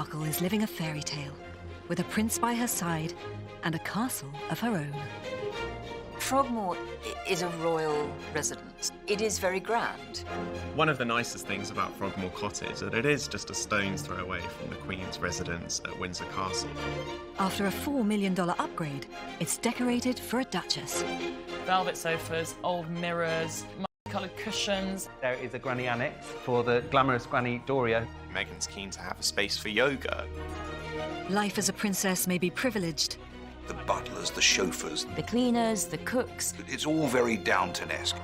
Markle is living a fairy tale, with a prince by her side and a castle of her own. Frogmore is a royal residence. It is very grand. One of the nicest things about Frogmore Cottage is that it is just a stone's throw away from the Queen's residence at Windsor Castle. After a $4 million upgrade, it's decorated for a duchess. Velvet sofas, old mirrors, multi-coloured cushions. There is a granny annex for the glamorous Granny Doria. Meghan's keen to have a space for yoga. Life as a princess may be privileged, The butlers, the chauffeurs, The cleaners, the cooks. it's all very Downton-esque.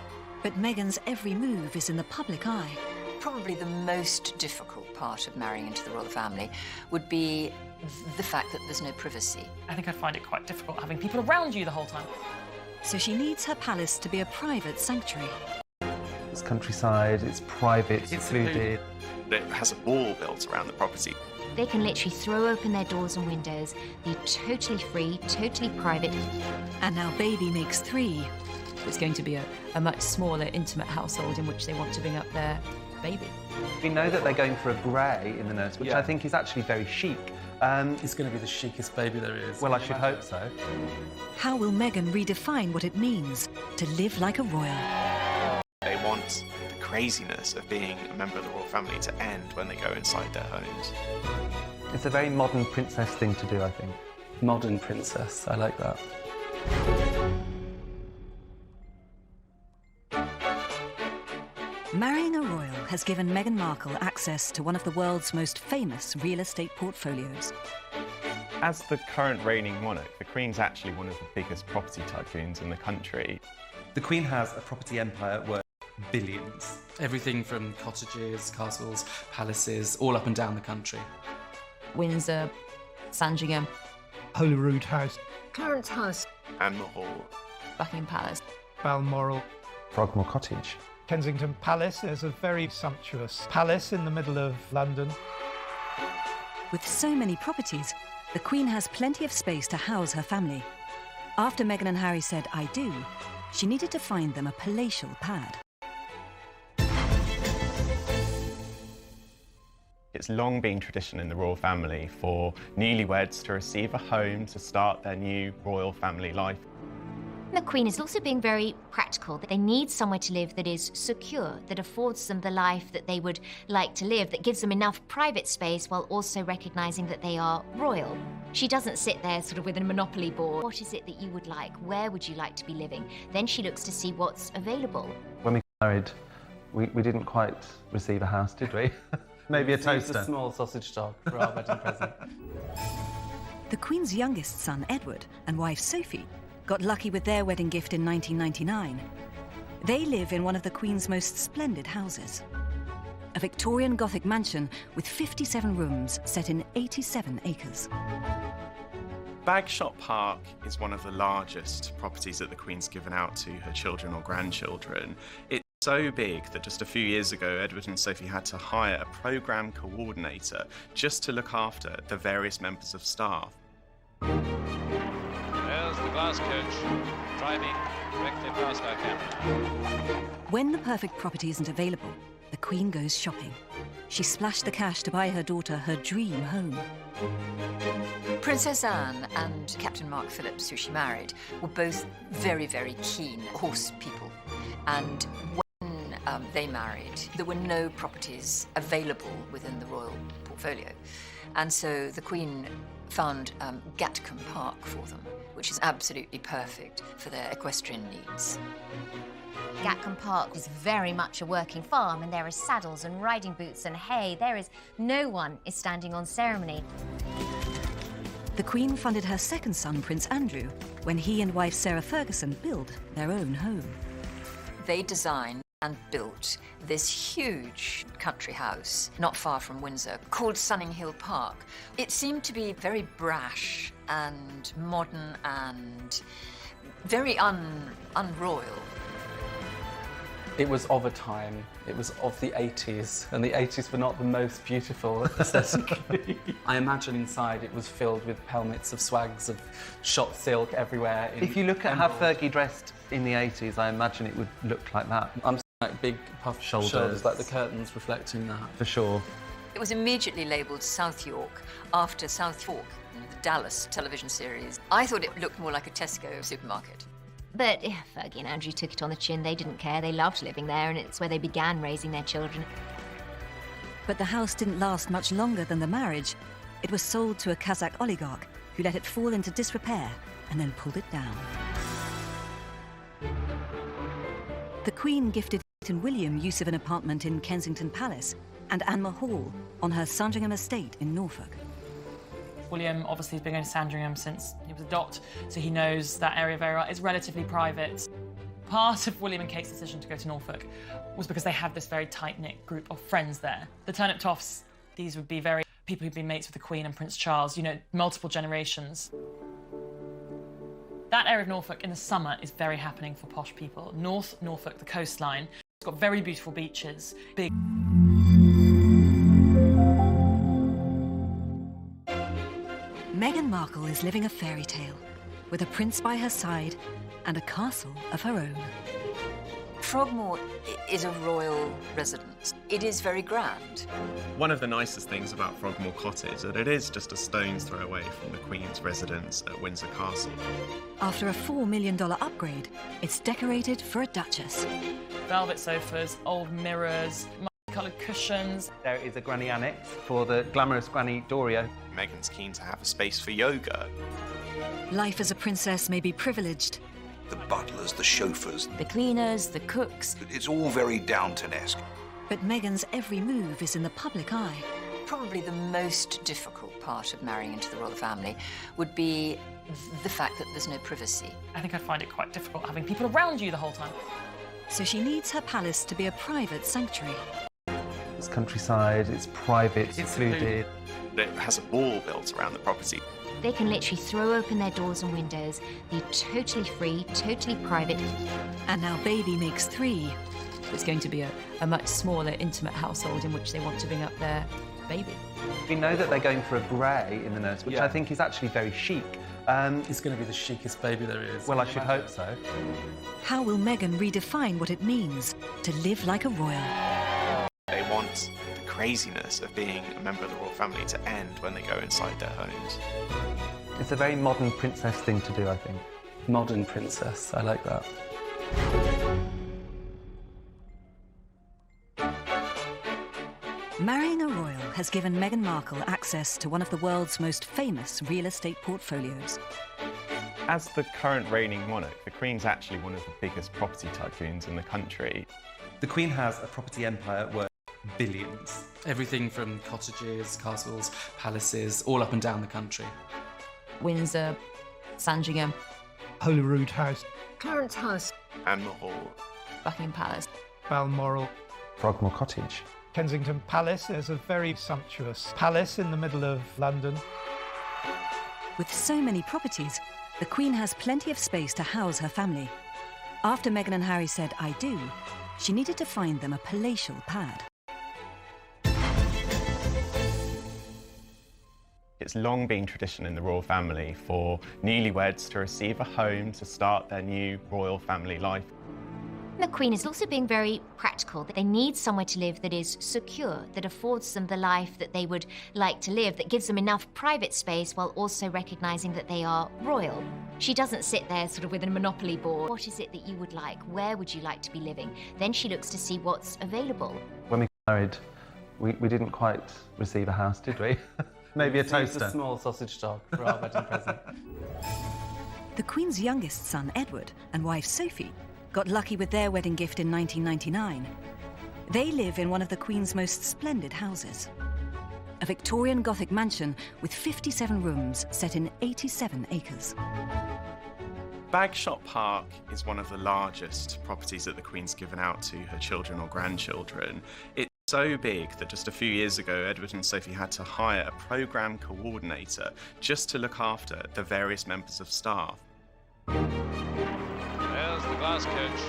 but Meghan's every move is in the public eye. Probably the most difficult part of marrying into the royal family would be the fact that there's no privacy. I think I'd find it quite difficult having people around you the whole time. So she needs her palace to be a private sanctuary. It's countryside, it's private, it's secluded. It has a wall built around the property. They can literally throw open their doors and windows, be totally free, totally private. And now baby makes 3. It's going to be a much smaller, intimate household in which they want to bring up their baby. We know that they're going for a grey in the nurse, which I think is actually very chic. It's going to be the chicest baby there is. Well, I should hope so. How will Meghan redefine what it means to live like a royal? They want the craziness of being a member of the royal family to end when they go inside their homes. It's a very modern princess thing to do, I think. Modern princess, I like that. Marrying a royal has given Meghan Markle access to one of the world's most famous real estate portfolios. As the current reigning monarch, the Queen's actually one of the biggest property tycoons in the country. The Queen has a property empire worth billions. Everything from cottages, castles, palaces, all up and down the country. Windsor, Sandringham, Holyrood House, Clarence House. And Mahal. Buckingham Palace. Balmoral, Frogmore Cottage. Kensington Palace. There's a very sumptuous palace in the middle of London. With so many properties, the Queen has plenty of space to house her family. After Meghan and Harry said "I do," she needed to find them a palatial pad. It's long been tradition in the royal family for newlyweds to receive a home to start their new royal family life. The Queen is also being very practical. They need somewhere to live that is secure, that affords them the life that they would like to live, that gives them enough private space while also recognising that they are royal. She doesn't sit there sort of with a monopoly board. What is it that you would like? Where would you like to be living? Then she looks to see what's available. When we got married, we didn't quite receive a house, did we? Maybe a toaster. A small sausage dog for our wedding present. The Queen's youngest son, Edward, and wife Sophie got lucky with their wedding gift in 1999. They live in one of the Queen's most splendid houses. A Victorian Gothic mansion with 57 rooms set in 87 acres. Bagshot Park is one of the largest properties that the Queen's given out to her children or grandchildren. It's so big that just a few years ago, Edward and Sophie had to hire a programme coordinator just to look after the various members of staff. There's the glass coach, driving directly past our camera. When the perfect property isn't available, the Queen goes shopping. She splashed the cash to buy her daughter her dream home. Princess Anne and Captain Mark Phillips, who she married, were both very, very keen horse people. And when they married, there were no properties available within the royal portfolio. And so the Queen found Gatcombe Park for them, which is absolutely perfect for their equestrian needs. Gatcombe Park is very much a working farm, and there are saddles and riding boots and hay. No one is standing on ceremony. The Queen funded her second son, Prince Andrew, when he and wife Sarah Ferguson built their own home. They designed and built this huge country house not far from Windsor called Sunning Hill Park. It seemed to be very brash and modern and very unroyal. It was of a time. It was of the 80s, and the 80s were not the most beautiful aesthetically. I imagine inside it was filled with pelmets of swags of shot silk everywhere. If you look at how Fergie dressed in the 80s, I imagine it would look like that. I'm like big puffed shoulders, like the curtains reflecting that. For sure. It was immediately labelled South York after South York, the Dallas television series. I thought it looked more like a Tesco supermarket. But Fergie and Andrew took it on the chin. They didn't care. They loved living there, and it's where they began raising their children. But the house didn't last much longer than the marriage. It was sold to a Kazakh oligarch who let it fall into disrepair and then pulled it down. The Queen gifted William use of an apartment in Kensington Palace and Anma Hall on her Sandringham estate in Norfolk. William obviously has been going to Sandringham since he was a dot, so he knows that area very well. It's relatively private. Part of William and Kate's decision to go to Norfolk was because they had this very tight-knit group of friends there. The Turnip Toffs, these would be very people who'd been mates with the Queen and Prince Charles, you know, multiple generations. That area of Norfolk in the summer is very happening for posh people. North Norfolk, the coastline, it's got very beautiful beaches, big... Meghan Markle is living a fairy tale, with a prince by her side and a castle of her own. Frogmore is a royal residence. It is very grand. One of the nicest things about Frogmore Cottage is that it is just a stone's throw away from the Queen's residence at Windsor Castle. After a $4 million upgrade, it's decorated for a duchess. Velvet sofas, old mirrors, coloured cushions. There is a granny annex for the glamorous Granny Doria. Meghan's keen to have a space for yoga. Life as a princess may be privileged. The butlers, the chauffeurs, The cleaners, the cooks. it's all very Downton-esque. But Meghan's every move is in the public eye. Probably the most difficult part of marrying into the royal family would be the fact that there's no privacy. I think I'd find it quite difficult having people around you the whole time. So she needs her palace to be a private sanctuary. It's countryside, it's private, secluded. It has a wall built around the property. They can literally throw open their doors and windows, be totally free, totally private. And now baby makes 3. It's going to be a much smaller, intimate household in which they want to bring up their baby. We know that they're going for a grey in the nurse, which I think is actually very chic. It's going to be the chicest baby there is. Well, I should hope so. How will Meghan redefine what it means to live like a royal? They want the craziness of being a member of the royal family to end when they go inside their homes. It's a very modern princess thing to do, I think. Modern princess, I like that. Marrying a royal has given Meghan Markle access to one of the world's most famous real estate portfolios. As the current reigning monarch, the Queen's actually one of the biggest property tycoons in the country. The Queen has a property empire worth billions. Everything from cottages, castles, palaces, all up and down the country. Windsor, Sandringham, Holyrood House, Clarence House. Anma Hall. Buckingham Palace. Balmoral, Frogmore Cottage. Kensington Palace. There's a very sumptuous palace in the middle of London. With so many properties, the Queen has plenty of space to house her family. After Meghan and Harry said "I do," she needed to find them a palatial pad. It's long been tradition in the royal family for newlyweds to receive a home to start their new royal family life. The Queen is also being very practical. They need somewhere to live that is secure, that affords them the life that they would like to live, that gives them enough private space while also recognising that they are royal. She doesn't sit there sort of with a monopoly board. What is it that you would like? Where would you like to be living? Then she looks to see what's available. When we got married, we didn't quite receive a house, did we? Maybe a toaster. A small sausage dog for our wedding present. The Queen's youngest son, Edward, and wife Sophie got lucky with their wedding gift in 1999. They live in one of the Queen's most splendid houses. A Victorian Gothic mansion with 57 rooms set in 87 acres. Bagshot Park is one of the largest properties that the Queen's given out to her children or grandchildren. It's so big that just a few years ago, Edward and Sophie had to hire a programme coordinator just to look after the various members of staff. There's the glass coach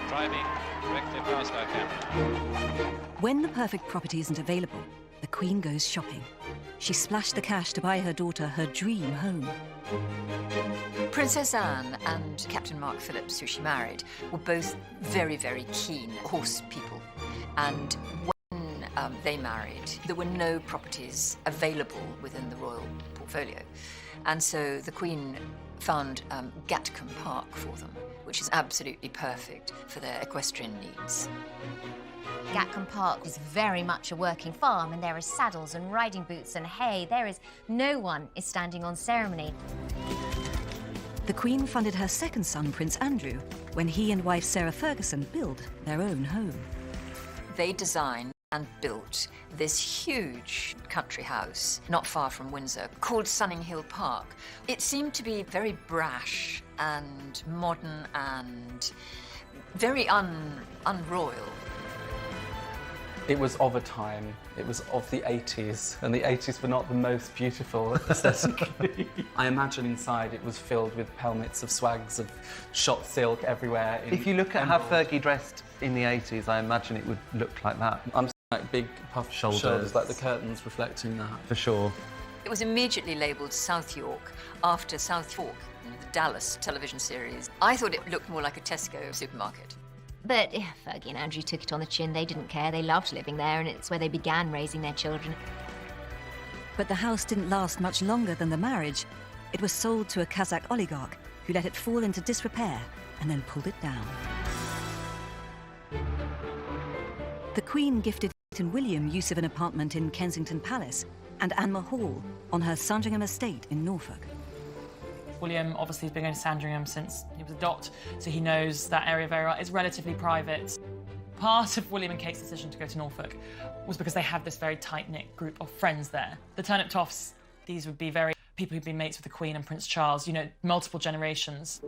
driving directly past our camera. When the perfect property isn't available, the Queen goes shopping. She splashed the cash to buy her daughter her dream home. Princess Anne and Captain Mark Phillips, who she married, were both very, very keen horse people. And when they married, there were no properties available within the royal portfolio. And so the Queen found Gatcombe Park for them, which is absolutely perfect for their equestrian needs. Gatcombe Park is very much a working farm, and there are saddles and riding boots and hay. No one is standing on ceremony. The Queen funded her second son, Prince Andrew, when he and wife Sarah Ferguson built their own home. They designed and built this huge country house not far from Windsor called Sunning Hill Park. It seemed to be very brash and modern and very unroyal. It was of a time, it was of the 80s, and the 80s were not the most beautiful aesthetically. I imagine inside it was filled with pelmets of swags of shot silk everywhere. If you look at how Fergie dressed in the 80s, I imagine it would look like that. I'm like big puffed shoulders, like the curtains reflecting that. For sure. It was immediately labelled South York after South York, the Dallas television series. I thought it looked more like a Tesco supermarket. But Fergie and Andrew took it on the chin. They didn't care. They loved living there, and it's where they began raising their children. But the house didn't last much longer than the marriage. It was sold to a Kazakh oligarch who let it fall into disrepair and then pulled it down. The Queen gifted Kate and William use of an apartment in Kensington Palace and Anma Hall on her Sandringham estate in Norfolk. William obviously has been going to Sandringham since he was a dot, so he knows that area very well. It's relatively private. Part of William and Kate's decision to go to Norfolk was because they have this very tight-knit group of friends there. The Turnip Toffs, these would be people who'd been mates with the Queen and Prince Charles, you know, multiple generations.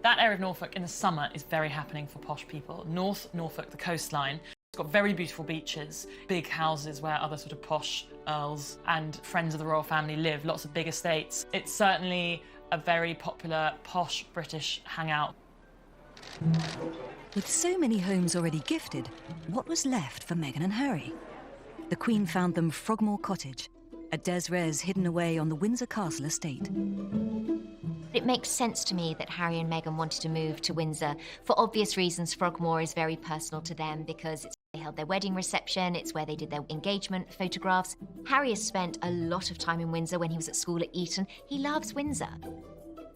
That area of Norfolk in the summer is very happening for posh people. North Norfolk, the coastline, it's got very beautiful beaches, big houses where other sort of posh earls and friends of the royal family live, lots of big estates. It's certainly a very popular, posh British hangout. With so many homes already gifted, what was left for Meghan and Harry? The Queen found them Frogmore Cottage, a des res hidden away on the Windsor Castle estate. It makes sense to me that Harry and Meghan wanted to move to Windsor. For obvious reasons, Frogmore is very personal to them because it's where they held their wedding reception, it's where they did their engagement photographs. Harry has spent a lot of time in Windsor when he was at school at Eton. He loves Windsor.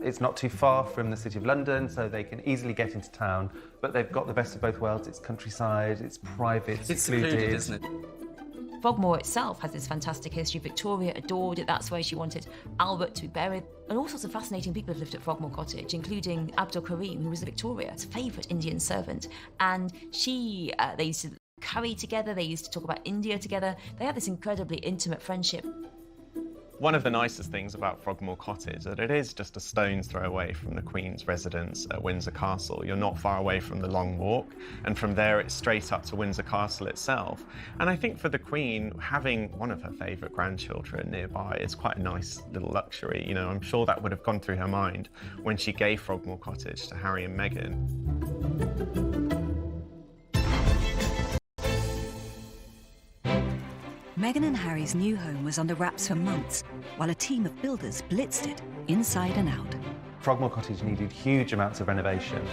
It's not too far from the City of London, so they can easily get into town, but they've got the best of both worlds. It's countryside, it's private, it's secluded, isn't it? Frogmore itself has this fantastic history. Victoria adored it. That's where she wanted Albert to be buried. And all sorts of fascinating people have lived at Frogmore Cottage, including Abdul Karim, who was Victoria's favourite Indian servant. And they used to curry together, they used to talk about India together. They had this incredibly intimate friendship. One of the nicest things about Frogmore Cottage is that it is just a stone's throw away from the Queen's residence at Windsor Castle. You're not far away from the Long Walk, and from there it's straight up to Windsor Castle itself. And I think for the Queen, having one of her favourite grandchildren nearby is quite a nice little luxury. You know, I'm sure that would have gone through her mind when she gave Frogmore Cottage to Harry and Meghan. Meghan and Harry's new home was under wraps for months, while a team of builders blitzed it inside and out. Frogmore Cottage needed huge amounts of renovation.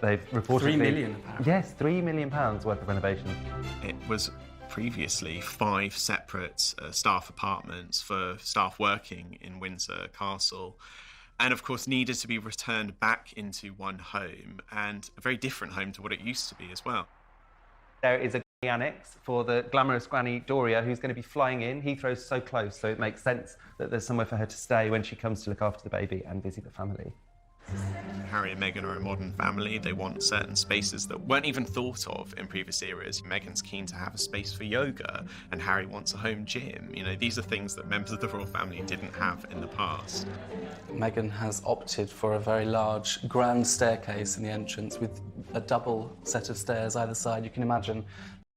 They've reported £3 million. Yes, £3 million worth of renovation. It was previously 5 separate staff apartments for staff working in Windsor Castle, and of course needed to be returned back into one home, and a very different home to what it used to be as well. There is a annex for the glamorous granny Doria, who's going to be flying in. Heathrow's so close, so it makes sense that there's somewhere for her to stay when she comes to look after the baby and visit the family. Harry and Meghan are a modern family. They want certain spaces that weren't even thought of in previous eras. Meghan's keen to have a space for yoga, and Harry wants a home gym. You know, these are things that members of the royal family didn't have in the past. Meghan has opted for a very large grand staircase in the entrance with a double set of stairs either side. You can imagine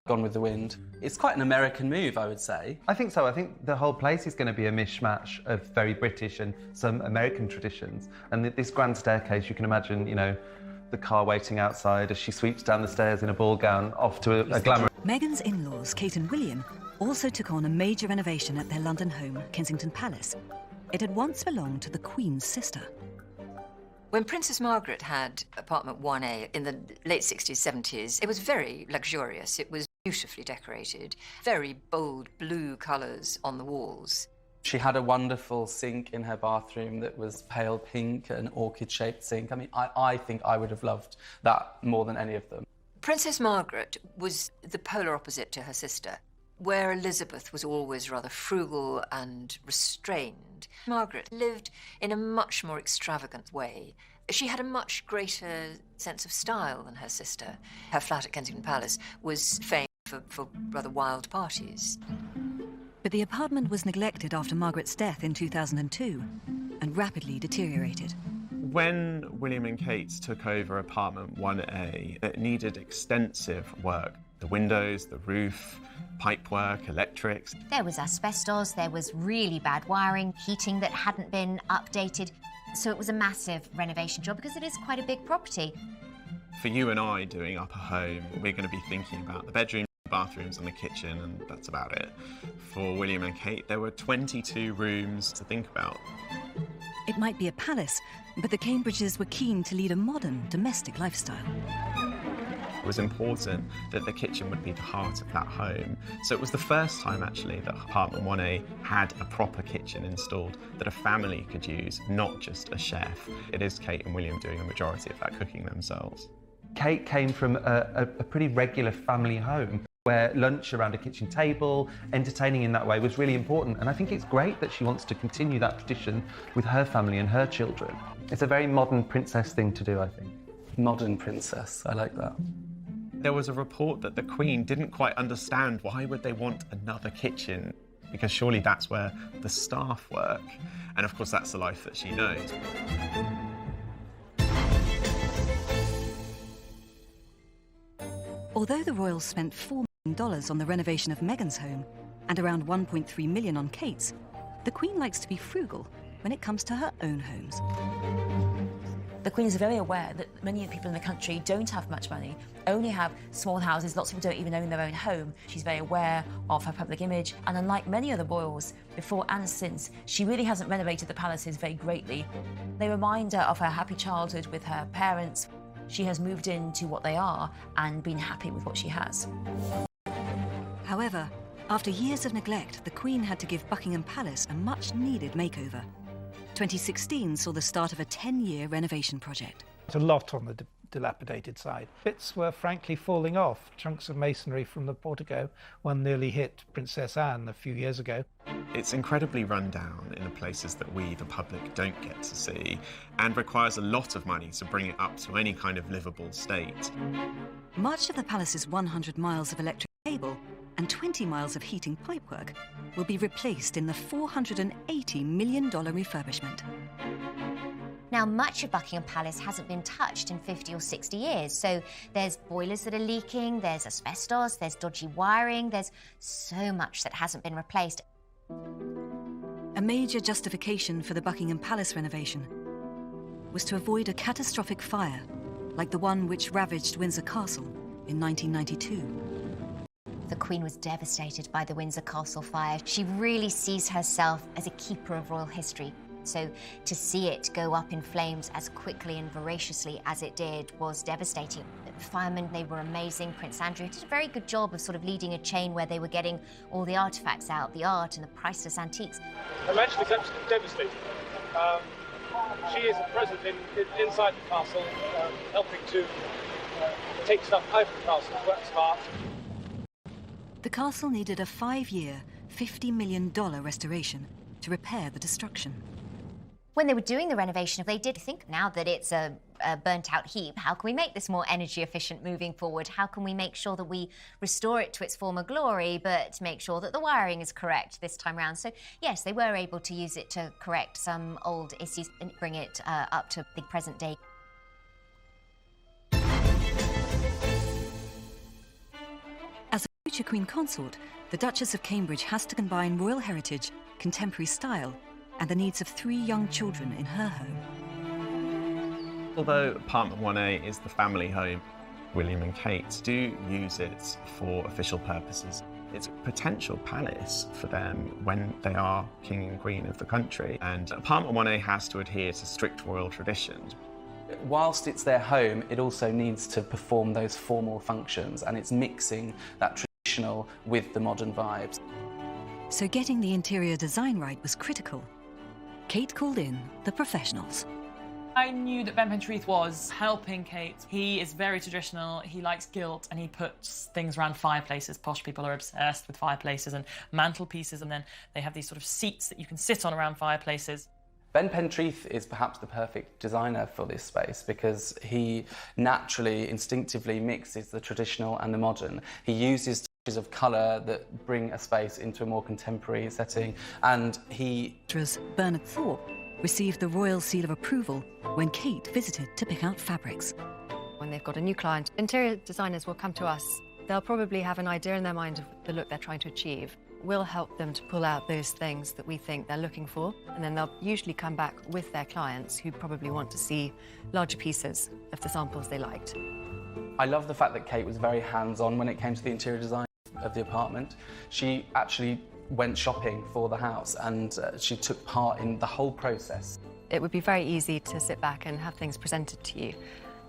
Gone with the Wind. It's quite an American move, I would say. I think so. I think the whole place is going to be a mishmash of very British and some American traditions. And this grand staircase, you can imagine, you know, the car waiting outside as she sweeps down the stairs in a ball gown off to a glamour. Meghan's in-laws, Kate and William, also took on a major renovation at their London home, Kensington Palace. It had once belonged to the Queen's sister. When Princess Margaret had apartment 1A in the late 60s, 70s, it was very luxurious. It was beautifully decorated, very bold blue colours on the walls. She had a wonderful sink in her bathroom that was pale pink, an orchid-shaped sink. I mean, I think I would have loved that more than any of them. Princess Margaret was the polar opposite to her sister. Where Elizabeth was always rather frugal and restrained, Margaret lived in a much more extravagant way. She had a much greater sense of style than her sister. Her flat at Kensington Palace was famed for rather wild parties. But the apartment was neglected after Margaret's death in 2002 and rapidly deteriorated. When William and Kate took over apartment 1A, it needed extensive work. The windows, the roof, pipework, electrics. There was asbestos, there was really bad wiring, heating that hadn't been updated. So it was a massive renovation job because it is quite a big property. For you and I doing up a home, we're going to be thinking about the bedroom, bathrooms and the kitchen, and that's about it. For William and Kate, there were 22 rooms to think about. It might be a palace, but the Cambridges were keen to lead a modern, domestic lifestyle. It was important that the kitchen would be the heart of that home. So it was the first time, actually, that apartment 1A had a proper kitchen installed that a family could use, not just a chef. It is Kate and William doing the majority of that cooking themselves. Kate came from a pretty regular family home where lunch around a kitchen table, entertaining in that way was really important. And I think it's great that she wants to continue that tradition with her family and her children. It's a very modern princess thing to do, I think. Modern princess, I like that. There was a report that the Queen didn't quite understand why would they want another kitchen, because surely that's where the staff work. And of course, that's the life that she knows. Although the royals spent $4 million on the renovation of Meghan's home and around $1.3 million on Kate's, the Queen likes to be frugal when it comes to her own homes. The Queen is very aware that many people in the country don't have much money, only have small houses, lots of people don't even own their own home. She's very aware of her public image, and unlike many other royals, before and since, she really hasn't renovated the palaces very greatly. They remind her of her happy childhood with her parents. She has moved into what they are and been happy with what she has. However, after years of neglect, the Queen had to give Buckingham Palace a much-needed makeover. 2016 saw the start of a 10-year renovation project. There's a lot on the dilapidated side. Bits were frankly falling off. Chunks of masonry from the portico, one nearly hit Princess Anne a few years ago. It's incredibly run down in the places that we, the public, don't get to see, and requires a lot of money to bring it up to any kind of livable state. Much of the palace's 100 miles of electric cable and 20 miles of heating pipework will be replaced in the $480 million refurbishment. Now, much of Buckingham Palace hasn't been touched in 50 or 60 years, so there's boilers that are leaking, there's asbestos, there's dodgy wiring, there's so much that hasn't been replaced. A major justification for the Buckingham Palace renovation was to avoid a catastrophic fire like the one which ravaged Windsor Castle in 1992. The Queen was devastated by the Windsor Castle fire. She really sees herself as a keeper of royal history. So to see it go up in flames as quickly and voraciously as it did was devastating. The firemen, they were amazing. Prince Andrew did a very good job of sort of leading a chain where they were getting all the artefacts out, the art and the priceless antiques. Imagine it's absolutely devastating. She is at present inside the castle, helping to take stuff out of the castle, works hard. The castle needed a 5-year, $50 million restoration to repair the destruction. When they were doing the renovation, they did think, now that it's a burnt-out heap, how can we make this more energy efficient moving forward? How can we make sure that we restore it to its former glory, but make sure that the wiring is correct this time round? So, yes, they were able to use it to correct some old issues and bring it up to the present day. As a future Queen Consort, the Duchess of Cambridge has to combine royal heritage, contemporary style, and the needs of 3 young children in her home. Although apartment 1A is the family home, William and Kate do use it for official purposes. It's a potential palace for them when they are king and queen of the country, and apartment 1A has to adhere to strict royal traditions. Whilst it's their home, it also needs to perform those formal functions, and it's mixing that traditional with the modern vibes. So getting the interior design right was critical. Kate called in the professionals. I knew that Ben Pentreath was helping Kate. He is very traditional, he likes gilt, and he puts things around fireplaces. Posh people are obsessed with fireplaces and mantelpieces, and then they have these sort of seats that you can sit on around fireplaces. Ben Pentreath is perhaps the perfect designer for this space because he naturally, instinctively mixes the traditional and the modern. He uses touches of colour that bring a space into a more contemporary setting, and he... Bernard Thorpe received the Royal Seal of Approval when Kate visited to pick out fabrics. When they've got a new client, interior designers will come to us. They'll probably have an idea in their mind of the look they're trying to achieve. We'll help them to pull out those things that we think they're looking for, and then they'll usually come back with their clients who probably want to see larger pieces of the samples they liked. I love the fact that Kate was very hands-on when it came to the interior design of the apartment. She actually went shopping for the house and she took part in the whole process. It would be very easy to sit back and have things presented to you,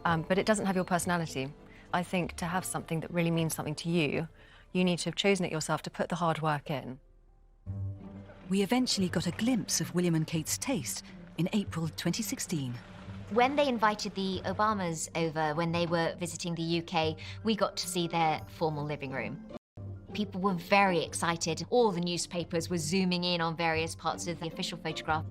but it doesn't have your personality. I think to have something that really means something to you, you need to have chosen it yourself, to put the hard work in. We eventually got a glimpse of William and Kate's taste in April 2016. When they invited the Obamas over when they were visiting the UK, we got to see their formal living room. People were very excited. All the newspapers were zooming in on various parts of the official photograph.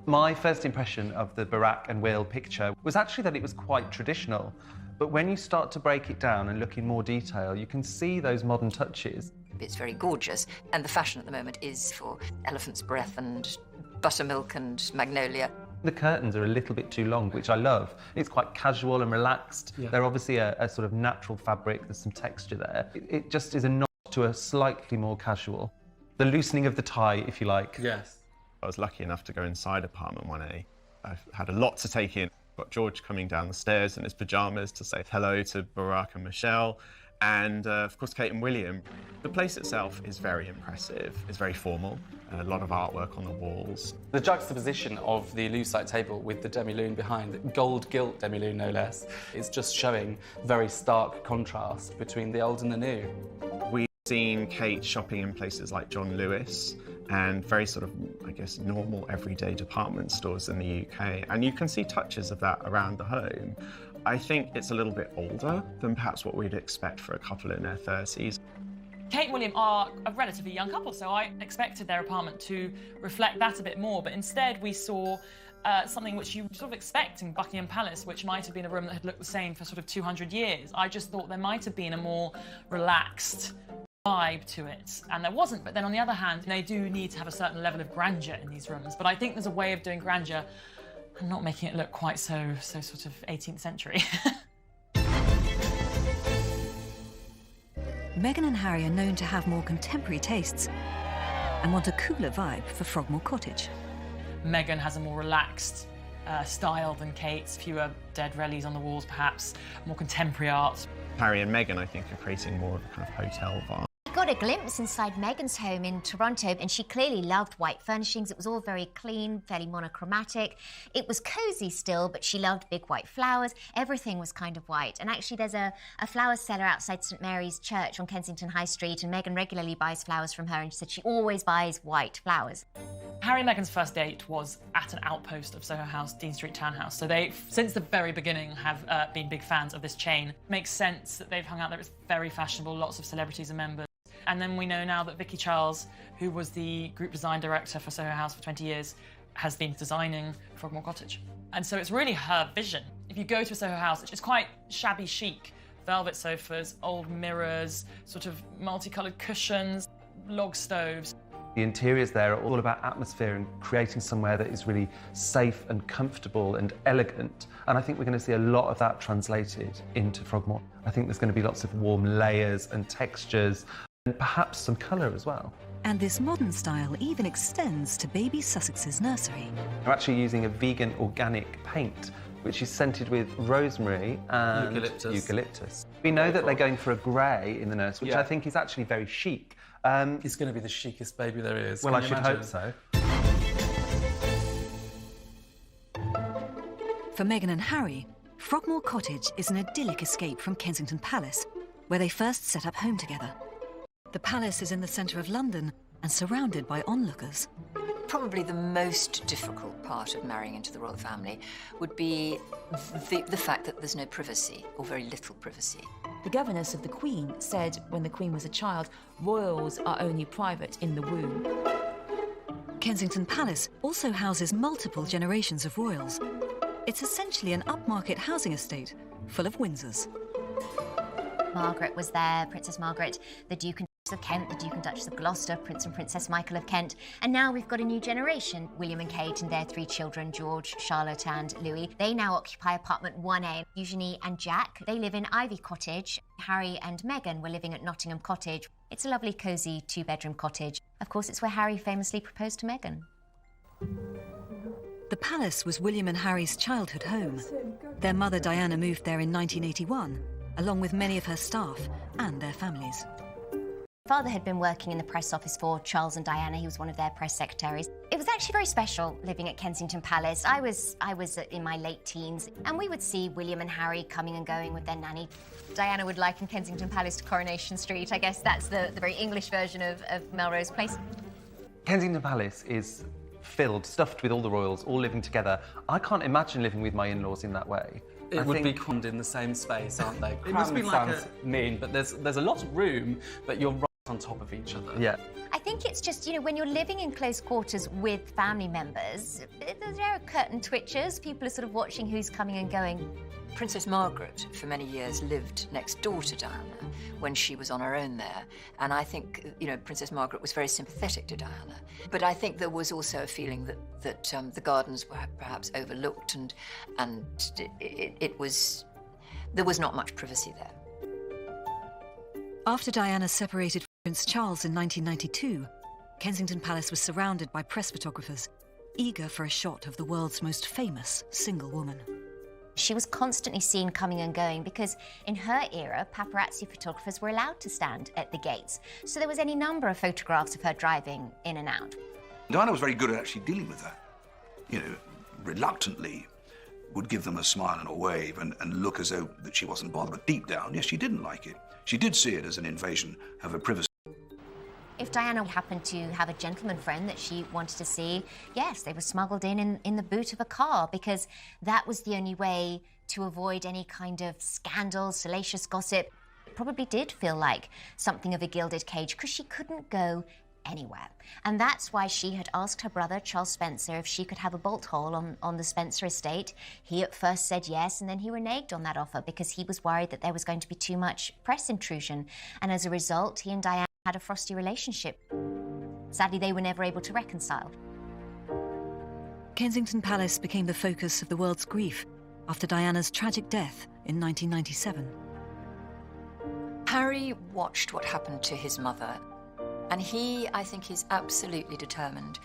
My first impression of the Barack and Will picture was actually that it was quite traditional. But when you start to break it down and look in more detail, you can see those modern touches. It's very gorgeous, and the fashion at the moment is for elephant's breath and buttermilk and magnolia. The curtains are a little bit too long, which I love. It's quite casual and relaxed. Yeah. They're obviously a sort of natural fabric. There's some texture there. It just is a nod to a slightly more casual. The loosening of the tie, if you like. Yes. I was lucky enough to go inside apartment 1A. I've had a lot to take in. Got George coming down the stairs in his pyjamas to say hello to Barack and Michelle, and of course Kate and William. The place itself is very impressive. It's very formal, a lot of artwork on the walls. The juxtaposition of the lucite table with the demi-lune behind, gold gilt demi-lune no less, is just showing very stark contrast between the old and the new. We've seen Kate shopping in places like John Lewis and very sort of, I guess, normal everyday department stores in the UK. And you can see touches of that around the home. I think it's a little bit older than perhaps what we'd expect for a couple in their 30s. Kate and William are a relatively young couple, so I expected their apartment to reflect that a bit more, but instead we saw something which you sort of expect in Buckingham Palace, which might have been a room that had looked the same for sort of 200 years. I just thought there might have been a more relaxed vibe to it, and there wasn't. But then on the other hand, they do need to have a certain level of grandeur in these rooms, but I think there's a way of doing grandeur and not making it look quite so sort of 18th century. Meghan and Harry are known to have more contemporary tastes and want a cooler vibe for Frogmore Cottage. Meghan has a more relaxed style than Kate's, fewer dead relics on the walls perhaps, more contemporary art. Harry and Meghan, I think, are creating more of a kind of hotel vibe. I got a glimpse inside Meghan's home in Toronto, and she clearly loved white furnishings. It was all very clean, fairly monochromatic. It was cosy still, but she loved big white flowers. Everything was kind of white. And actually there's a flower seller outside St Mary's Church on Kensington High Street, and Meghan regularly buys flowers from her, and she said she always buys white flowers. Harry and Meghan's first date was at an outpost of Soho House, Dean Street Townhouse. So they, since the very beginning, have been big fans of this chain. Makes sense that they've hung out there. It's very fashionable, lots of celebrities and members. And then we know now that Vicky Charles, who was the group design director for Soho House for 20 years, has been designing Frogmore Cottage. And so it's really her vision. If you go to a Soho House, it's quite shabby chic. Velvet sofas, old mirrors, sort of multicoloured cushions, log stoves. The interiors there are all about atmosphere and creating somewhere that is really safe and comfortable and elegant. And I think we're going to see a lot of that translated into Frogmore. I think there's going to be lots of warm layers and textures, and perhaps some colour as well. And this modern style even extends to baby Sussex's nursery. We're actually using a vegan organic paint, which is scented with rosemary and eucalyptus. We know that they're going for a grey in the nursery, which I think is actually very chic. It's going to be the chicest baby there is. Well, I should hope so. For Meghan and Harry, Frogmore Cottage is an idyllic escape from Kensington Palace, where they first set up home together. The palace is in the centre of London and surrounded by onlookers. Probably the most difficult part of marrying into the royal family would be the fact that there's no privacy, or very little privacy. The governess of the Queen said when the Queen was a child, royals are only private in the womb. Kensington Palace also houses multiple generations of royals. It's essentially an upmarket housing estate full of Windsors. Margaret was there, Princess Margaret, the Duke and Duchess of Kent, the Duke and Duchess of Gloucester, Prince and Princess Michael of Kent, and now we've got a new generation, William and Kate and their 3 children, George, Charlotte and Louis. They now occupy apartment 1A. Eugenie and Jack, they live in Ivy Cottage. Harry and Meghan were living at Nottingham Cottage. It's a lovely, cosy 2-bedroom cottage. Of course, it's where Harry famously proposed to Meghan. The palace was William and Harry's childhood home. Their mother Diana moved there in 1981, along with many of her staff and their families. Father had been working in the press office for Charles and Diana. He was one of their press secretaries. It was actually very special living at Kensington Palace. I was in my late teens, and we would see William and Harry coming and going with their nanny. Diana would liken Kensington Palace to Coronation Street. I guess that's the very English version of Melrose Place. Kensington Palace is stuffed with all the royals, all living together. I can't imagine living with my in-laws in that way. It would be crammed in the same space, aren't they? It must be like sounds mean, but there's a lot of room, but you're right on top of each other. Yeah. I think it's just, you know, when you're living in close quarters with family members, there are curtain twitchers. People are sort of watching who's coming and going. Princess Margaret, for many years, lived next door to Diana when she was on her own there. And I think, you know, Princess Margaret was very sympathetic to Diana. But I think there was also a feeling that the gardens were perhaps overlooked and there was not much privacy there. After Diana separated from Prince Charles in 1992, Kensington Palace was surrounded by press photographers, eager for a shot of the world's most famous single woman. She was constantly seen coming and going because in her era, paparazzi photographers were allowed to stand at the gates. So there was any number of photographs of her driving in and out. Diana was very good at actually dealing with that. You know, reluctantly would give them a smile and a wave and look as though that she wasn't bothered. But deep down, yes, she didn't like it. She did see it as an invasion of her privacy. If Diana happened to have a gentleman friend that she wanted to see, yes, they were smuggled in the boot of a car because that was the only way to avoid any kind of scandal, salacious gossip. It probably did feel like something of a gilded cage because she couldn't go anywhere. And that's why she had asked her brother, Charles Spencer, if she could have a bolt hole on the Spencer estate. He at first said yes, and then he reneged on that offer because he was worried that there was going to be too much press intrusion. And as a result, he and Diana had a frosty relationship. Sadly, they were never able to reconcile. Kensington Palace became the focus of the world's grief after Diana's tragic death in 1997. Harry watched what happened to his mother, and he, I think, is absolutely determined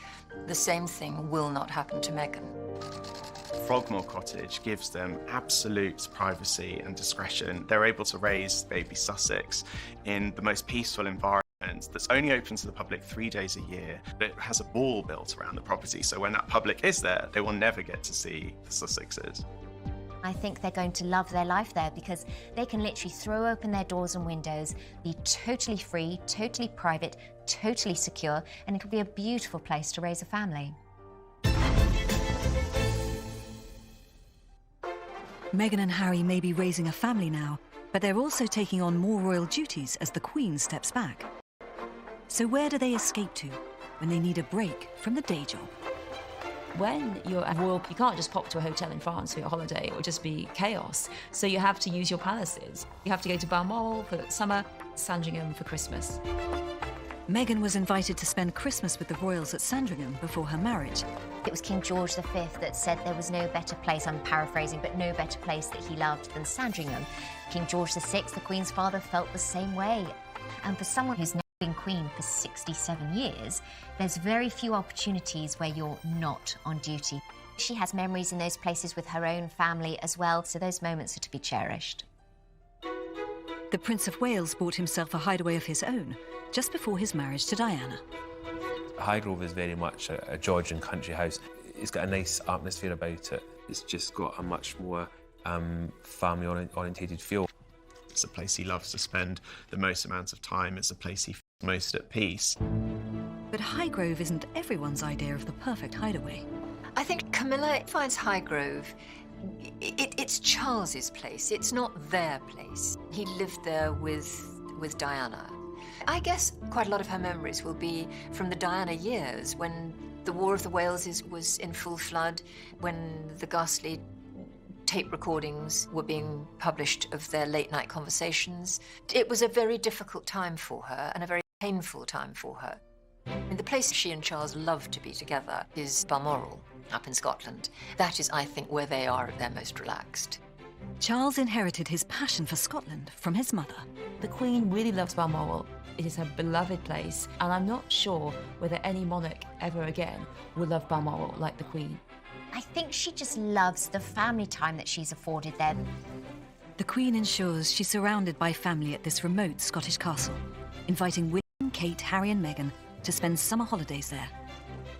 the same thing will not happen to Meghan. Frogmore Cottage gives them absolute privacy and discretion. They're able to raise baby Sussex in the most peaceful environment that's only open to the public 3 days a year, but it has a wall built around the property, so when that public is there, they will never get to see the Sussexes. I think they're going to love their life there because they can literally throw open their doors and windows, be totally free, totally private, totally secure, and it'll be a beautiful place to raise a family. Meghan and Harry may be raising a family now, but they're also taking on more royal duties as the Queen steps back. So where do they escape to when they need a break from the day job? When you're a royal, you can't just pop to a hotel in France for your holiday. It would just be chaos. So you have to use your palaces. You have to go to Balmoral for summer, Sandringham for Christmas. Meghan was invited to spend Christmas with the royals at Sandringham before her marriage. It was King George V that said there was no better place, I'm paraphrasing, but no better place that he loved than Sandringham. King George VI, the Queen's father, felt the same way. And for someone who's now been Queen for 67 years, there's very few opportunities where you're not on duty. She has memories in those places with her own family as well, so those moments are to be cherished. The Prince of Wales bought himself a hideaway of his own just before his marriage to Diana. Highgrove is very much a Georgian country house. It's got a nice atmosphere about it. It's just got a much more family-orientated feel. It's a place he loves to spend the most amount of time. It's a place he most at peace. But Highgrove isn't everyone's idea of the perfect hideaway. I think Camilla finds Highgrove, it's Charles's place. It's not their place. He lived there with Diana. I guess quite a lot of her memories will be from the Diana years, when the War of the Waleses was in full flood, when the ghastly tape recordings were being published of their late-night conversations. It was a very difficult time for her and a very painful time for her. I mean, the place she and Charles love to be together is Balmoral, up in Scotland. That is, I think, where they are at their most relaxed. Charles inherited his passion for Scotland from his mother. The Queen really loves Balmoral. It is her beloved place, and I'm not sure whether any monarch ever again will love Balmoral like the Queen. I think she just loves the family time that she's afforded there. The Queen ensures she's surrounded by family at this remote Scottish castle, inviting William, Kate, Harry and Meghan to spend summer holidays there.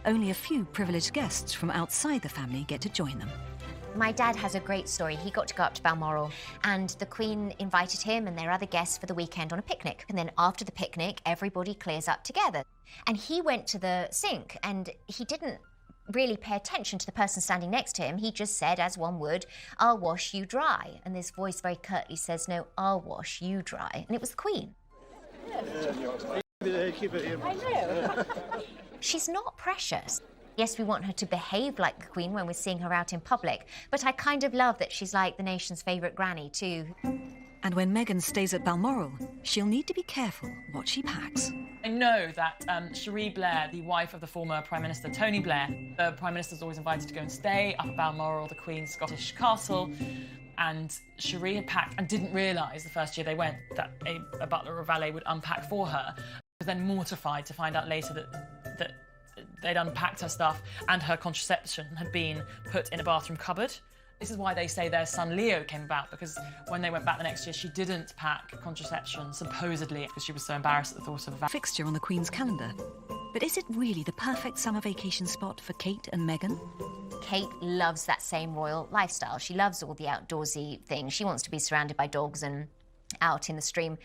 Only a few privileged guests from outside the family get to join them. My dad has a great story. He got to go up to Balmoral, and the Queen invited him and their other guests for the weekend on a picnic. And then after the picnic, everybody clears up together. And he went to the sink, and he didn't really pay attention to the person standing next to him. He just said, as one would, "I'll wash you dry." And this voice very curtly says, "No, I'll wash you dry." And it was the Queen. I know. She's not precious. Yes, we want her to behave like the Queen when we're seeing her out in public, but I kind of love that she's like the nation's favourite granny too. And when Meghan stays at Balmoral, she'll need to be careful what she packs. I know that Cherie Blair, the wife of the former Prime Minister Tony Blair, the Prime Minister's always invited to go and stay up at Balmoral, the Queen's Scottish castle, and Cherie had packed and didn't realise the first year they went that a butler or valet would unpack for her. She was then mortified to find out later that they'd unpacked her stuff and her contraception had been put in a bathroom cupboard. This is why they say their son Leo came about, because when they went back the next year, she didn't pack contraception, supposedly, because she was so embarrassed at the thought of that. Fixture on the Queen's calendar. But is it really the perfect summer vacation spot for Kate and Meghan? Kate loves that same royal lifestyle. She loves all the outdoorsy things. She wants to be surrounded by dogs and out in the stream.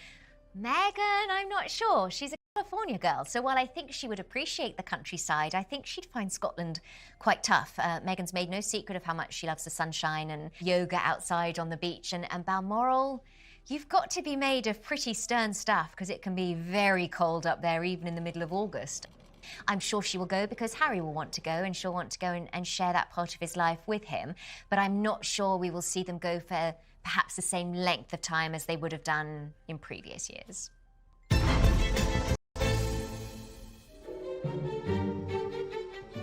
Meghan, I'm not sure. She's a California girl, so while I think she would appreciate the countryside, I think she'd find Scotland quite tough. Meghan's made no secret of how much she loves the sunshine and yoga outside on the beach, and Balmoral, you've got to be made of pretty stern stuff because it can be very cold up there even in the middle of August. I'm sure she will go because Harry will want to go, and she'll want to go and share that part of his life with him, but I'm not sure we will see them go for perhaps the same length of time as they would have done in previous years.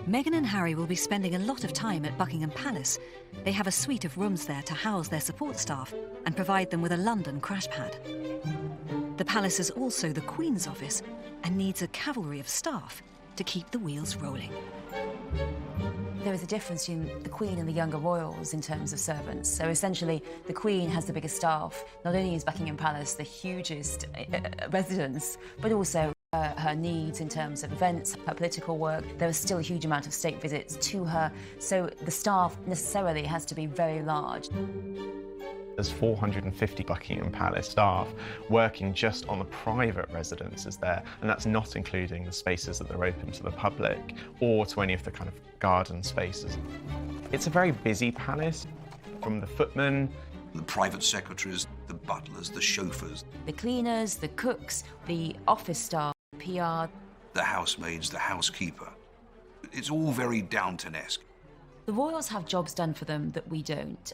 Meghan and Harry will be spending a lot of time at Buckingham Palace. They have a suite of rooms there to house their support staff and provide them with a London crash pad. The palace is also the Queen's office and needs a cavalry of staff to keep the wheels rolling. There is a difference between the Queen and the younger royals in terms of servants. So essentially, the Queen has the biggest staff. Not only is Buckingham Palace the hugest residence, but also her needs in terms of events, her political work. There is still a huge amount of state visits to her, so the staff necessarily has to be very large. There's 450 Buckingham Palace staff working just on the private residences there, and that's not including the spaces that are open to the public or to any of the kind of garden spaces. It's a very busy palace, from the footmen, the private secretaries, the butlers, the chauffeurs, the cleaners, the cooks, the office staff, PR, the housemaids, the housekeeper. It's all very Downton-esque. The royals have jobs done for them that we don't.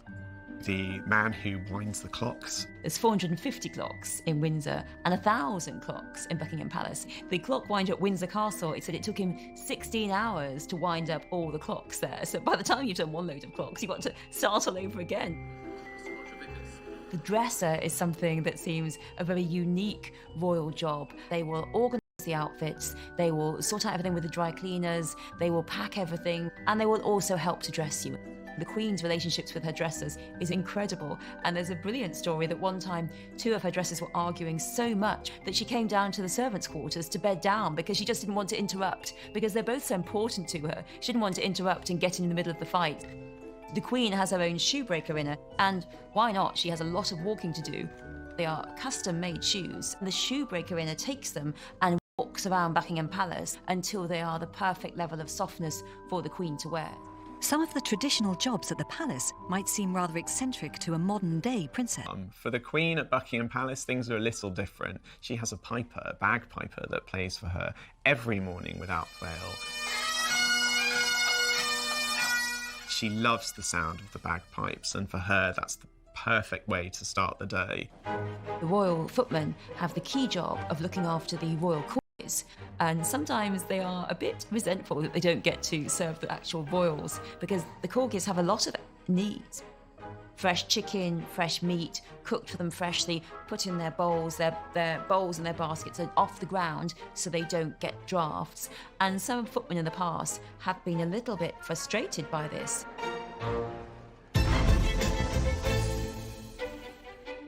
The man who winds the clocks. There's 450 clocks in Windsor and 1,000 clocks in Buckingham Palace. The clock winder at Windsor Castle, it said it took him 16 hours to wind up all the clocks there. So by the time you've done one load of clocks, you've got to start all over again. The dresser is something that seems a very unique royal job. They will organise the outfits, they will sort out everything with the dry cleaners, they will pack everything, and they will also help to dress you. The Queen's relationships with her dressers is incredible, and there's a brilliant story that one time 2 of her dressers were arguing so much that she came down to the servants' quarters to bed down because she just didn't want to interrupt, because they're both so important to her. She didn't want to interrupt and get in the middle of the fight. The Queen has her own shoebreaker in her, and why not? She has a lot of walking to do. They are custom-made shoes, and the shoebreaker in her takes them and walks around Buckingham Palace until they are the perfect level of softness for the Queen to wear. Some of the traditional jobs at the palace might seem rather eccentric to a modern-day princess. For the Queen at Buckingham Palace, things are a little different. She has a piper, a bagpiper, that plays for her every morning without fail. She loves the sound of the bagpipes, and for her, that's the perfect way to start the day. The royal footmen have the key job of looking after the royal corgis, and sometimes they are a bit resentful that they don't get to serve the actual royals, because the corgis have a lot of needs. Fresh chicken, fresh meat, cooked for them freshly, put in their bowls and their baskets are off the ground so they don't get drafts. And some footmen in the past have been a little bit frustrated by this.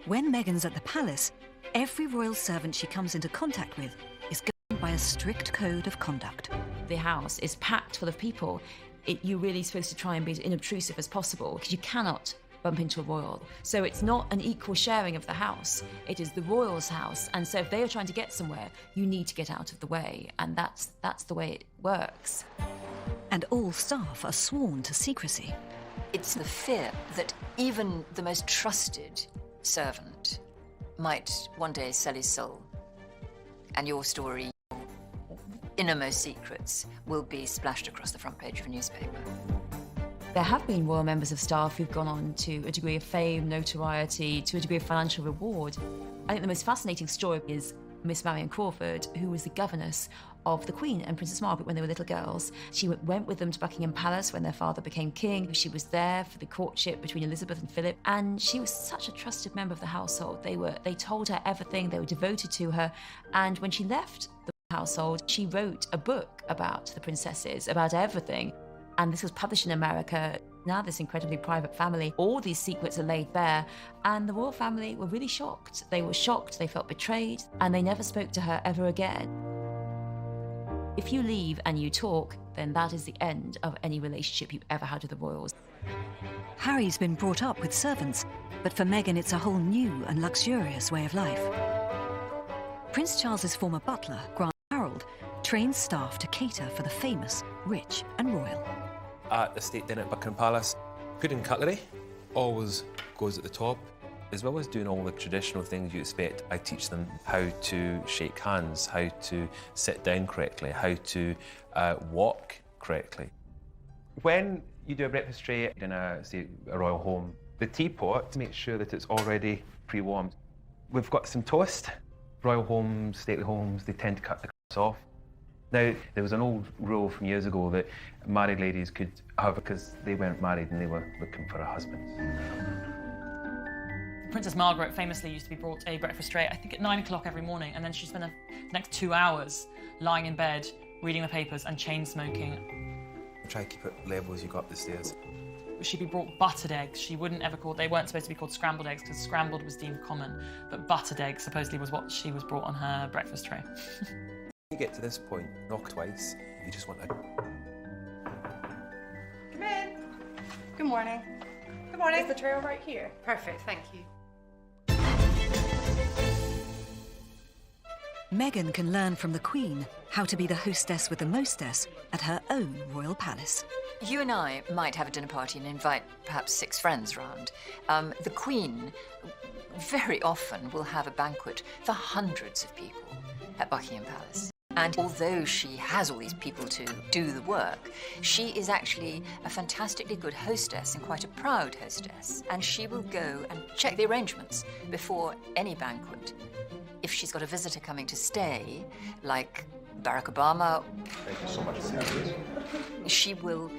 When Meghan's at the palace, every royal servant she comes into contact with is governed by a strict code of conduct. The house is packed full of people. You're really supposed to try and be as inobtrusive as possible because you cannot bump into a royal. So it's not an equal sharing of the house. It is the royal's house. And so if they are trying to get somewhere, you need to get out of the way. And that's the way it works. And all staff are sworn to secrecy. It's the fear that even the most trusted servant might one day sell his soul, and your story, your innermost secrets, will be splashed across the front page of a newspaper. There have been royal members of staff who've gone on to a degree of fame, notoriety, to a degree of financial reward. I think the most fascinating story is Miss Marion Crawford, who was the governess of the Queen and Princess Margaret when they were little girls. She went with them to Buckingham Palace when their father became king. She was there for the courtship between Elizabeth and Philip, and she was such a trusted member of the household. They told her everything, they were devoted to her, and when she left the household, she wrote a book about the princesses, about everything, and this was published in America. Now this incredibly private family, all these secrets are laid bare, and the royal family were really shocked. They were shocked, they felt betrayed, and they never spoke to her ever again. If you leave and you talk, then that is the end of any relationship you've ever had with the royals. Harry's been brought up with servants, but for Meghan it's a whole new and luxurious way of life. Prince Charles's former butler, Grant Harold, trains staff to cater for the famous, rich and royal. At the state dinner at Buckingham Palace, pudding cutlery always goes at the top. As well as doing all the traditional things you expect, I teach them how to shake hands, how to sit down correctly, how to walk correctly. When you do a breakfast tray in a royal home, the teapot, make sure that it's already pre-warmed. We've got some toast. Royal homes, stately homes, they tend to cut the crusts off. Now, there was an old rule from years ago that married ladies could have, because they weren't married and they were looking for a husband. Princess Margaret famously used to be brought a breakfast tray, I think at 9 o'clock every morning, and then she'd spend the next 2 hours lying in bed, reading the papers and chain smoking. Try to keep it level as you go up the stairs. She'd be brought buttered eggs. She wouldn't ever they weren't supposed to be called scrambled eggs because scrambled was deemed common, but buttered eggs supposedly was what she was brought on her breakfast tray. You get to this point, knock twice, you just want to... Come in. Good morning. Good morning. Is the tray right here? Perfect, thank you. Meghan can learn from the Queen how to be the hostess with the mostess at her own royal palace. You and I might have a dinner party and invite perhaps 6 friends round. The Queen very often will have a banquet for hundreds of people at Buckingham Palace. And although she has all these people to do the work, she is actually a fantastically good hostess and quite a proud hostess. And she will go and check the arrangements before any banquet. If she's got a visitor coming to stay, like Barack Obama, thank you so much. she will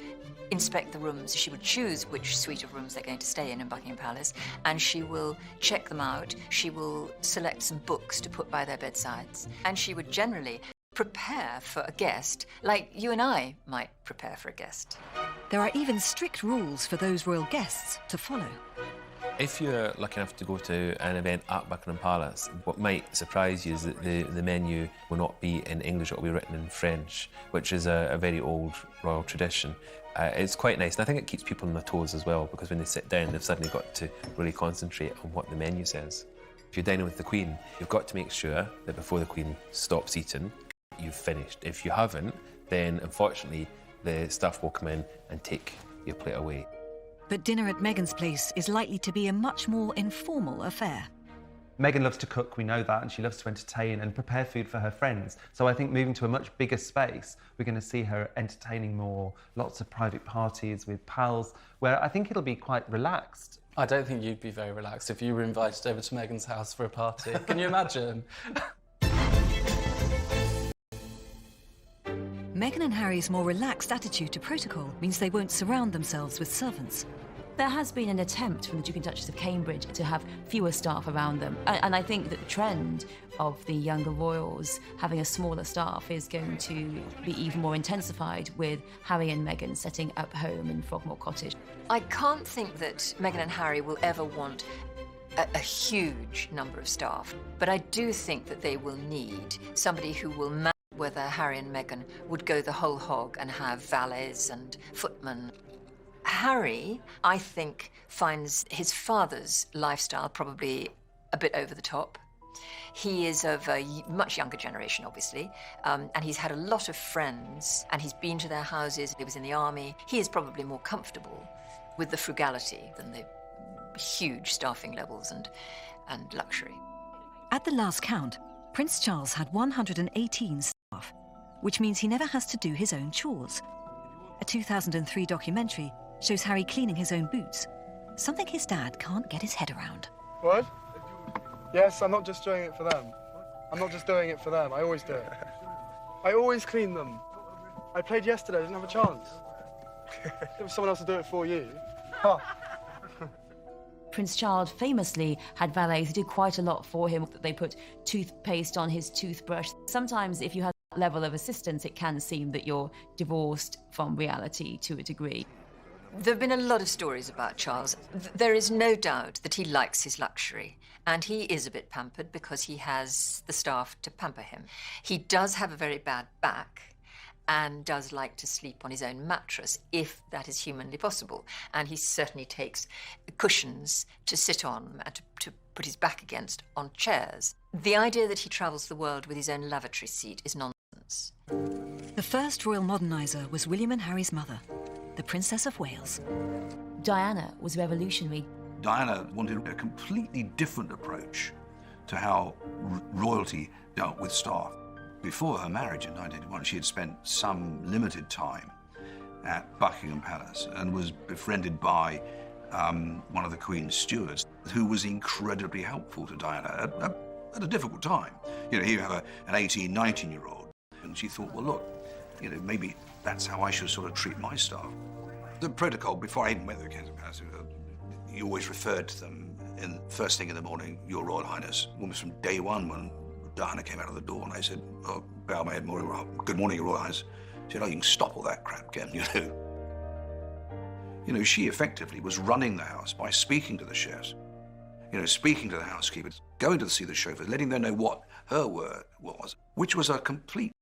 inspect the rooms. She would choose which suite of rooms they're going to stay in Buckingham Palace, and she will check them out. She will select some books to put by their bedsides, and she would generally prepare for a guest like you and I might prepare for a guest. There are even strict rules for those royal guests to follow. If you're lucky enough to go to an event at Buckingham Palace, what might surprise you is that the menu will not be in English, it will be written in French, which is a very old royal tradition. It's quite nice, and I think it keeps people on their toes as well, because when they sit down, they've suddenly got to really concentrate on what the menu says. If you're dining with the Queen, you've got to make sure that before the Queen stops eating, you've finished. If you haven't, then unfortunately the staff will come in and take your plate away. But dinner at Meghan's place is likely to be a much more informal affair. Meghan loves to cook, we know that, and she loves to entertain and prepare food for her friends. So I think moving to a much bigger space, we're going to see her entertaining more, lots of private parties with pals, where I think it'll be quite relaxed. I don't think you'd be very relaxed if you were invited over to Meghan's house for a party. Can you imagine? Meghan and Harry's more relaxed attitude to protocol means they won't surround themselves with servants. There has been an attempt from the Duke and Duchess of Cambridge to have fewer staff around them. And I think that the trend of the younger royals having a smaller staff is going to be even more intensified with Harry and Meghan setting up home in Frogmore Cottage. I can't think that Meghan and Harry will ever want a huge number of staff, but I do think that they will need somebody who will manage whether Harry and Meghan would go the whole hog and have valets and footmen. Harry, I think, finds his father's lifestyle probably a bit over the top. He is of a much younger generation, obviously, and he's had a lot of friends, and he's been to their houses. He was in the army. He is probably more comfortable with the frugality than the huge staffing levels and luxury. At the last count, Prince Charles had 118 staff, which means he never has to do his own chores. A 2003 documentary shows Harry cleaning his own boots, something his dad can't get his head around. What? Yes, I'm not just doing it for them. I'm not just doing it for them, I always do it. I always clean them. I played yesterday, I didn't have a chance. There was someone else to do it for you. Huh. Prince Charles famously had valets who did quite a lot for him. They put toothpaste on his toothbrush. Sometimes if you have that level of assistance, it can seem that you're divorced from reality to a degree. There have been a lot of stories about Charles. There is no doubt that he likes his luxury, and he is a bit pampered because he has the staff to pamper him. He does have a very bad back and does like to sleep on his own mattress, if that is humanly possible. And he certainly takes cushions to sit on and to put his back against on chairs. The idea that he travels the world with his own lavatory seat is nonsense. The first royal moderniser was William and Harry's mother, the Princess of Wales. Diana was revolutionary. Diana wanted a completely different approach to how royalty dealt with staff. Before her marriage in 1981, she had spent some limited time at Buckingham Palace and was befriended by one of the Queen's stewards, who was incredibly helpful to Diana at a difficult time. You know, you have an 18, 19-year-old, and she thought, well, look, you know, maybe that's how I should sort of treat my staff. The protocol, before I even went to Kensington Palace, you always referred to them first thing in the morning, Your Royal Highness. Almost from day one when Diana came out of the door and I said, oh, bow my head, good morning, Your Royal Highness. She said, oh, you can stop all that crap, Ken, you know. You know, she effectively was running the house by speaking to the chefs, you know, speaking to the housekeepers, going to see the chauffeurs, letting them know what her word was, which was a complete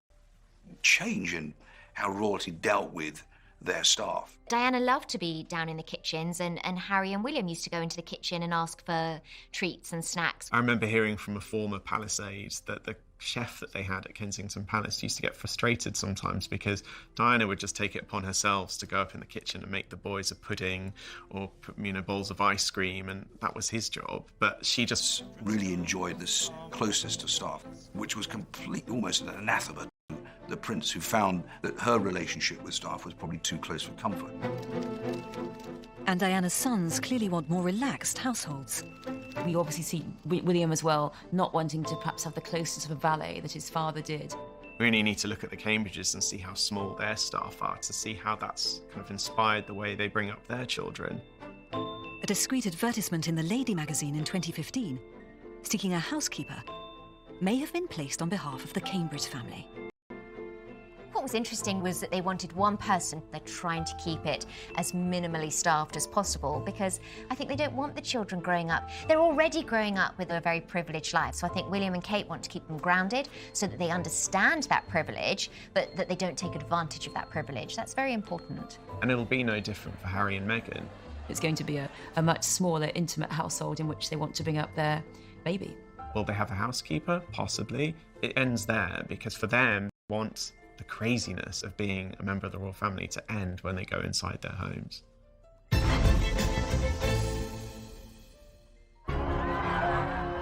change in how royalty dealt with their staff. Diana loved to be down in the kitchens, and Harry and William used to go into the kitchen and ask for treats and snacks. I remember hearing from a former palace aide that the chef that they had at Kensington Palace used to get frustrated sometimes because Diana would just take it upon herself to go up in the kitchen and make the boys a pudding or, you know, bowls of ice cream, and that was his job. But she just really enjoyed this closeness to staff, which was almost an anathema to the prince, who found that her relationship with staff was probably too close for comfort. And Diana's sons clearly want more relaxed households. We obviously see William as well not wanting to perhaps have the closeness of a valet that his father did. We really need to look at the Cambridges and see how small their staff are to see how that's kind of inspired the way they bring up their children. A discreet advertisement in the Lady magazine in 2015, seeking a housekeeper, may have been placed on behalf of the Cambridge family. What was interesting was that they wanted one person. They're trying to keep it as minimally staffed as possible because I think they don't want the children growing up. They're already growing up with a very privileged life, so I think William and Kate want to keep them grounded so that they understand that privilege, but that they don't take advantage of that privilege. That's very important. And it'll be no different for Harry and Meghan. It's going to be a much smaller, intimate household in which they want to bring up their baby. Will they have a housekeeper? Possibly. It ends there because for them, want the craziness of being a member of the royal family to end when they go inside their homes.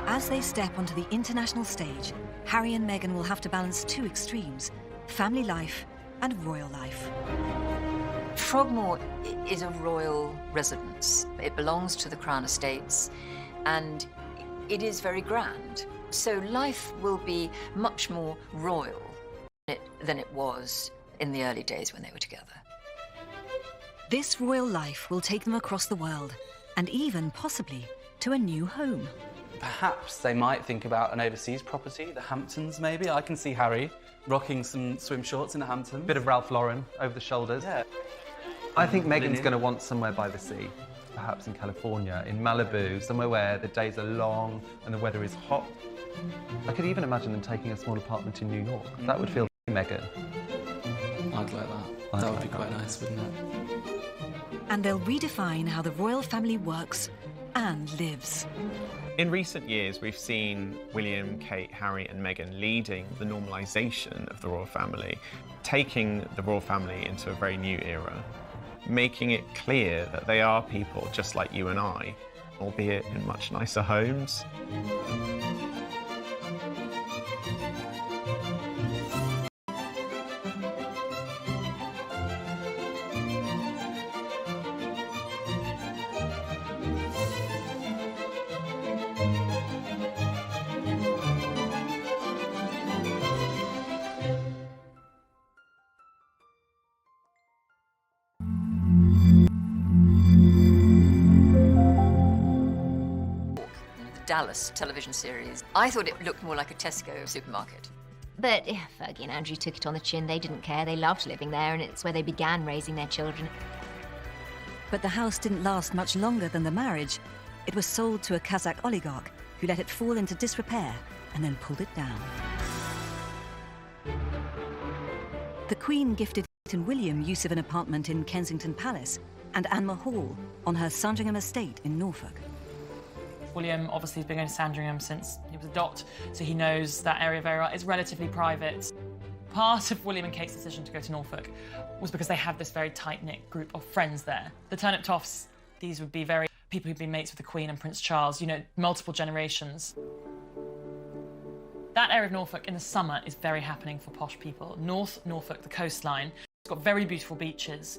As they step onto the international stage, Harry and Meghan will have to balance two extremes: family life and royal life. Frogmore is a royal residence. It belongs to the Crown Estates, and it is very grand. So life will be much more royal than it was in the early days when they were together. This royal life will take them across the world, and even possibly to a new home. Perhaps they might think about an overseas property, the Hamptons maybe. I can see Harry rocking some swim shorts in the Hamptons. Bit of Ralph Lauren over the shoulders. Yeah. I think Meghan's going to want somewhere by the sea, perhaps in California, in Malibu, somewhere where the days are long and the weather is hot. I could even imagine them taking a small apartment in New York. That would feel Meghan. I'd like that. That would be quite nice, wouldn't it? And they'll redefine how the royal family works and lives. In recent years, we've seen William, Kate, Harry and Meghan leading the normalisation of the royal family, taking the royal family into a very new era, making it clear that they are people just like you and I, albeit in much nicer homes. Dallas television series. I thought it looked more like a Tesco supermarket. But Fergie and Andrew took it on the chin. They didn't care. They loved living there, and it's where they began raising their children. But the house didn't last much longer than the marriage. It was sold to a Kazakh oligarch who let it fall into disrepair and then pulled it down. The Queen gifted Kate and William use of an apartment in Kensington Palace and Anne Hall on her Sandringham estate in Norfolk. William obviously has been going to Sandringham since he was a dot, so he knows that area very well. It's relatively private. Part of William and Kate's decision to go to Norfolk was because they have this very tight-knit group of friends there. The Turnip Toffs, these would be people who've been mates with the Queen and Prince Charles, you know, multiple generations. That area of Norfolk in the summer is very happening for posh people. North Norfolk, the coastline, it's got very beautiful beaches.